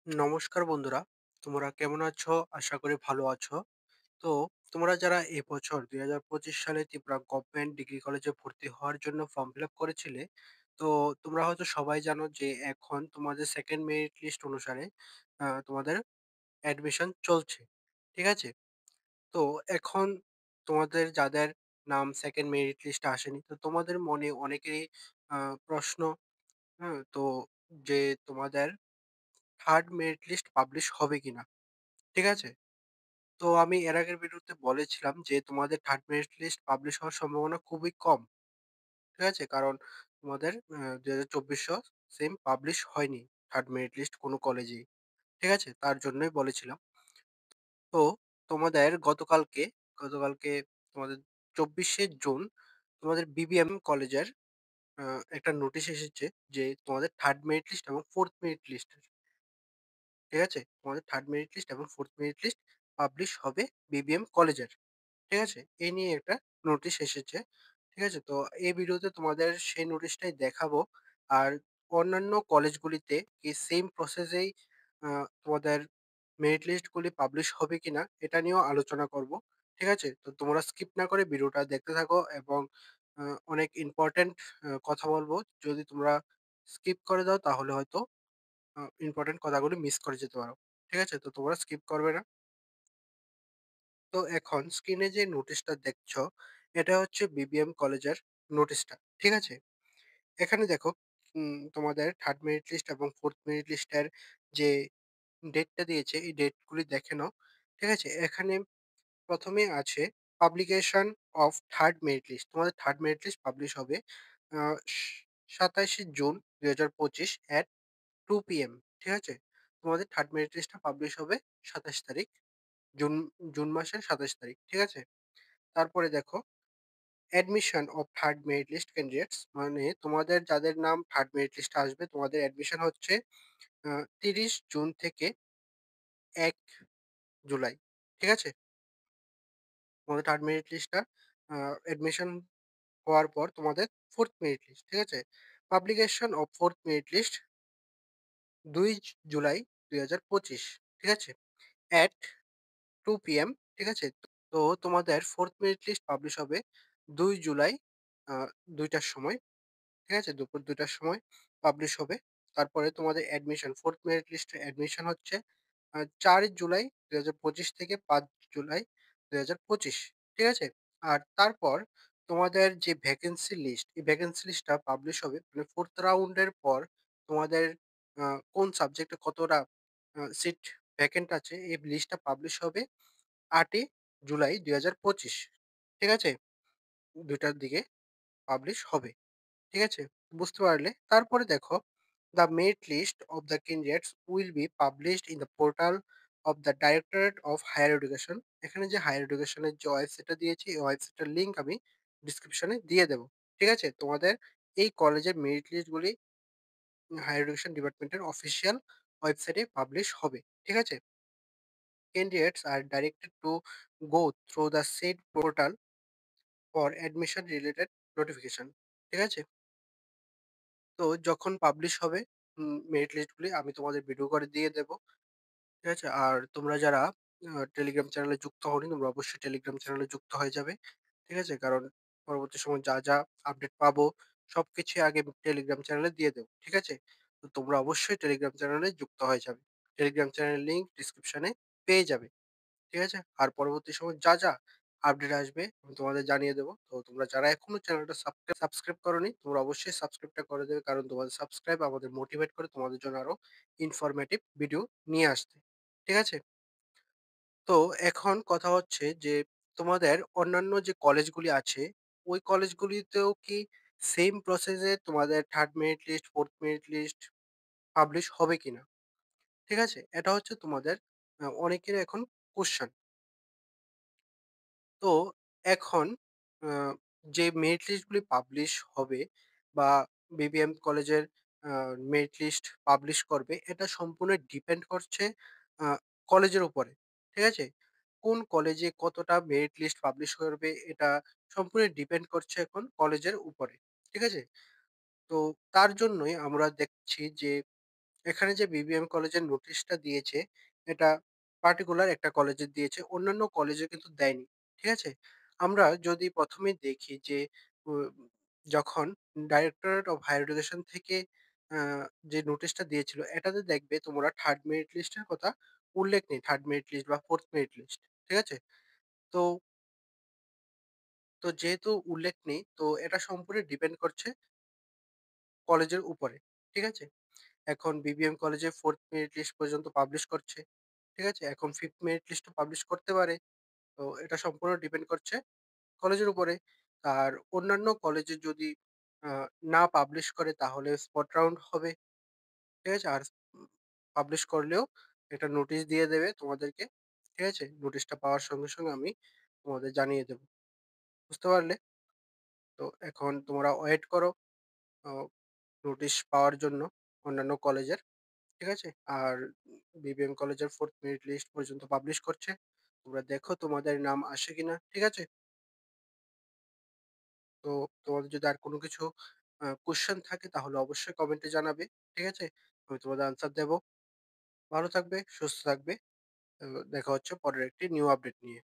নমস্কার বন্ধুরা, তোমরা কেমন আছো? আশা করি ভালো আছো। তো তোমরা যারা এবছর ২০২৫ সালে ত্রিপুরা গভর্নমেন্ট ডিগ্রি কলেজে ভর্তি হওয়ার জন্য ফর্ম ফিল আপ করেছিলে, তো তোমরা হয়তো সবাই জানো যে এখন তোমাদের সেকেন্ড মেরিট লিস্ট অনুসারে তোমাদের অ্যাডমিশন চলছে। ঠিক আছে? তো এখন তোমাদের যাদের নাম সেকেন্ড মেরিট লিস্টে আসেনি, তো তোমাদের মনে অনেকেরই প্রশ্ন, হ্যাঁ? তো যে তোমাদের থার্ড মেরিট লিস্ট পাবলিশ হবে কিনা? ঠিক আছে? তো আমি এর আগের ভিডিওতে বলেছিলাম যে তোমাদের থার্ড মেরিট লিস্ট পাবলিশ হওয়ার সম্ভাবনা খুবই কম। ঠিক আছে? কারণ তোমাদের ২০২৪ সেম পাবলিশ হয়নি থার্ড মেরিট লিস্ট কোনো কলেজেই। ঠিক আছে? তার জন্যই বলেছিলাম। তো তোমাদের গতকালকে তোমাদের ২৪শে জুন তোমাদের বিবিএম কলেজের আ একটা নোটিশ এসেছে যে তোমাদের থার্ড মেরিট লিস্ট এবং ফোর্থ মেরিট লিস্ট, ঠিক আছে? তোমাদের থার্ড মেরিট লিস্ট এবং ফোর্থ মেরিট লিস্ট পাবলিশ হবে বিবিএম কলেজের। ঠিক আছে? এই নিয়ে একটা নোটিশ এসেছে। ঠিক আছে? তো এই ভিডিওতে তোমাদের সেই নোটিশটাই দেখাবো। আর অন্যান্য কলেজগুলিতে এই সেম প্রসেসেই তোমাদের মেরিট লিস্টগুলি পাবলিশ হবে কিনা এটা নিয়েও আলোচনা করব। ঠিক আছে? তো তোমরা স্কিপ না করে ভিডিওটা দেখতে থাকো এবং আ অনেক ইম্পোর্টেন্ট কথা বলবো। যদি তোমরা স্কিপ করে দাও তাহলে হয়তো ইম্পোর্টেন্ট কথাগুলি মিস করে যেতে পারো। ঠিক আছে? তো তোমরা স্কিপ করবে না। তো এখন স্ক্রিনে যে নোটিশটা দেখছো, এটা হচ্ছে বিবিএম কলেজের নোটিশটা। ঠিক আছে? এখানে দেখো তোমাদের থার্ড মেরিট লিস্ট এবং ফোর্থ মেরিট লিস্টের যে ডেটটা দিয়েছে, এই ডেটগুলি দেখে নাও। ঠিক আছে? এখানে ১ম এ আছে publication of third merit list. তোমাদের থার্ড মেরিট লিস্ট পাবলিশ হবে আ স ২৭শে জুন ২০২৫ at 2 PM। ঠিক আছে? তোমাদের থার্ড মেরিট লিস্টটা পাবলিশ হবে ২৭ তারিখ। জুন জুন মাসের ২৭ তারিখ। ঠিক আছে? তারপরে দেখো admission of third merit list candidates, মানে তোমাদের যাদের নাম থার্ড মেরিট লিস্টে আসবে তোমাদের অ্যাডমিশন হচ্ছে ৩০ জুন থেকে ১ জুলাই। ঠিক আছে? তোমাদের থার্ড মেরিট লিস্টটা অ্যাডমিশন হওয়ার পর তোমাদের ফোর্থ মেরিট লিস্ট। ঠিক আছে? Publication of fourth merit list ২ July ২০২৫। ঠিক আছে? এট 2 PM। ঠিক আছে? তো তোমাদের ফোর্থ মেরিট লিস্ট পাবলিশ হবে ২ জুলাই আ ২ টার সময়। ঠিক আছে? দুপুর ২ টার সময় পাবলিশ হবে। তারপরে তোমাদের অ্যাডমিশন, 4th মেরিট লিস্টে অ্যাডমিশন হচ্ছে ৪ জুলাই ২০২৫ থেকে ৫ জুলাই ২০২৫। ঠিক আছে? আর তারপর তোমাদের যে ভ্যাকেন্সি লিস্ট, এই ভ্যাকেন্সি লিস্টটা পাবলিশ হবে মানে 4th রাউন্ডের পর তোমাদের আ কোন সাবজেক্টে কতটা সিট ভ্যাকেন্ট আছে, এই লিস্টটা পাবলিশ হবে ৮ই জুলাই ২০২৫। ঠিক আছে? ২ টার দিকে পাবলিশ হবে। ঠিক আছে? বুঝতে পারলে? তারপরে দেখো, "The merit list of the candidates will be published in the portal of the Directorate of Higher Education." এখানে যে হায়ার এডুকেশনের যে ওয়েবসাইটটা দিয়েছি, এই ওয়েবসাইটটার লিংক আমি ডিসক্রিপশনে দিয়ে দেব। ঠিক আছে? তোমাদের এই কলেজের মেরিট লিস্টগুলি হায়ার এডুকেশন ডিপার্টমেন্টের অফিসিয়াল ওয়েবসাইটে পাবলিশ হবে। ঠিক আছে? Candidates are directed to go through the said portal for admission related notification. ঠিক আছে? তো যখন পাবলিশ হবে মেরিট লিস্টগুলি আমি তোমাদের ভিডিও করে দিয়ে দেব। ঠিক আছে? আর তোমরা যারা টেলিগ্রাম চ্যানেলে যুক্ত হওনি তোমরা অবশ্যই টেলিগ্রাম চ্যানেলে যুক্ত হয়ে যাবে। ঠিক আছে? কারণ পরবর্তী সময়ে যা আপডেট পাবো সবকিছুই আগে টেলিগ্রাম চ্যানেলে দিয়ে দেব। ঠিক আছে? তো তোমরা অবশ্যই টেলিগ্রাম চ্যানেলে যুক্ত হয়ে যাবে। টেলিগ্রাম চ্যানেলের লিংক ডেসক্রিপশনে পেয়ে যাবে। ঠিক আছে? আর পরবর্তী সময়ে যা আপডেট আসবে আমি তোমাদের জানিয়ে দেব। তো তোমরা যারা এখনো চ্যানেলটা সাবস্ক্রাইব করোনি, তোমরা অবশ্যই সাবস্ক্রাইবটা করে দেবে। কারণ তোমাদের সাবস্ক্রাইব আমাদের মোটিভেট করে তোমাদের জন্য আরো ইনফরমেটিভ ভিডিও নিয়ে আসতে। ঠিক আছে? তো এখন কথা হচ্ছে যে তোমাদের অন্যান্য যে কলেজগুলি আছে, ওই কলেজগুলিতেও কি সেম প্রসেস এ তোমাদের third merit list, fourth merit list publish হবে কিনা? ঠিক আছে? এটা হচ্ছে তোমাদের অনেকের এখন কোয়েশ্চেন। তো এখন আ যে মেরিট লিস্টগুলি পাবলিশ হবে বা বিবিএম কলেজের আ মেরিট লিস্ট পাবলিশ করবে, এটা সম্পূর্ণ ডিপেন্ড করছে আ কলেজের উপরে। ঠিক আছে? কোন কলেজে কতটা মেরিট লিস্ট পাবলিশ করবে, এটা সম্পূর্ণ ডিপেন্ড করছে এখন কলেজের উপরে। ঠিক আছে? তো তার জন্যই আমরা দেখছি যে এখানে যে বিবিএম কলেজের নোটিশটা দিয়েছে, এটা পার্টিকুলার একটা কলেজে দিয়েছে। অন্যান্য কলেজে কিন্তু দেয়নি। ঠিক আছে? আমরা যদি ১ম এই দেখি যে উ যখন ডাইরেক্টরেট অফ হায়ার এডুকেশন থেকে আ যে নোটিশটা দিয়েছিল, এটাতে দেখবে তোমরা 3rd মেরিট লিস্টের কথা উল্লেখ নেই। 3rd মেরিট লিস্ট বা 4th মেরিট লিস্ট। ঠিক আছে? তো যেহেতু উল্লেখ নেই, তো এটা সম্পূর্ণ ডিপেন্ড করছে কলেজের উপরে। ঠিক আছে? এখন বিবিএম কলেজে 4th মেরিট লিস্ট পর্যন্ত পাবলিশ করছে। ঠিক আছে? এখন 5th মেরিট লিস্টও পাবলিশ করতে পারে। তো এটা সম্পূর্ণ ডিপেন্ড করছে কলেজের উপরে। আর অন্যান্য কলেজে যদি আ না পাবলিশ করে তাহলে স্পট রাউন্ড হবে। ঠিক আছে? আর পাবলিশ করলেও একটা নোটিশ দিয়ে দেবে তোমাদেরকে। ঠিক আছে? নোটিশটা পাওয়ার সঙ্গে আমি তোমাদের জানিয়ে দেব। বুঝতে পারলে? তো এখন তোমরা ওয়েট করো অ নোটিশ পাওয়ার জন্য অন্যান্য কলেজের। ঠিক আছে? আর বিবিএম কলেজের 4th মেরিট লিস্ট পর্যন্ত পাবলিশ করছে। তোমরা দেখো তোমাদের নাম আসে কিনা। ঠিক আছে? তো তোমাদের যদি আর কোনো কিছু কোয়েশ্চেন থাকে তাহলে অবশ্যই কমেন্টে জানাবে। ঠিক আছে? আমি তোমাদের আনসার দেব। ভালো থাকবে, সুস্থ থাকবে। দেখা হচ্ছে পরের একটি নিউ আপডেট নিয়ে।